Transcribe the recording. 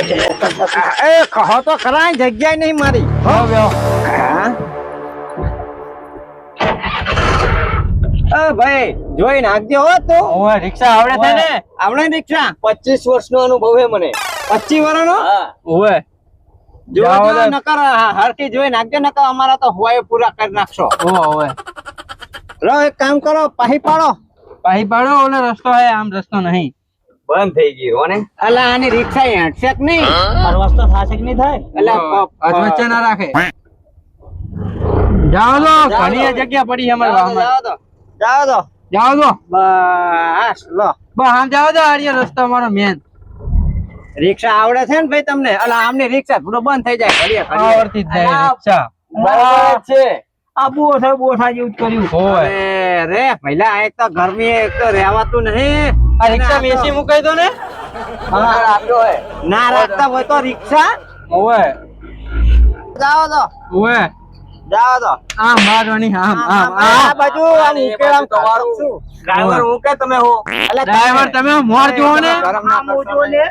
એ કહો તો ખરા જગ્યા નહીં મારી ભાઈ જોઈ નાખજો હો તો રિક્ષા આવડે છે ને આપણે રિક્ષા 25 વર્ષનો અનુભવ હે મને 25 વર્ષનો ઓવે જો નકર હરકી જોઈ નાખજો નકર અમારા તો હોય પૂરા કરી નાખશો ઓવે લો એક કામ કરો પાહી પાડો ઓલો રસ્તો હે આમ રસ્તો નહીં બંધ થઈ ગયો ને અલા આની રિક્ષા હેડશે કે નહીં રસ્તો થાશે કે નહીં થાય અલા વચ્ચે ના રાખે જાઓ તો ઘણી જગ્યા પડી અમારે જાઓ તો બસ લો બસ આમ જાઓ તો આર્ય રસ્તો અમારો મેન રિક્ષા આવડે છે ને ભાઈ તમને અલા આમની રિક્ષા પૂરો બંધ થઈ જાય આવડતી જ જાય રિક્ષા બરાબર છે આ બોઠા જેવું જ કર્યું હોય રે પહેલા એક તો ગરમી એક તો રહેવાતું નહીં આ રિક્ષા મેસી મુકાઈ દો ને હા રાખ્યો હે ના રાખતા હોય તો રિક્ષા ઓવે જાઓ તો ઓવે જાઓ તો આમ મારવાની આમ આ બાજુ આમ ઉકેલામ કવાડું છું ડ્રાઈવર હું કે તમે હો ડ્રાઈવર તમે મોર જો ને ગરમ ના કરશો ને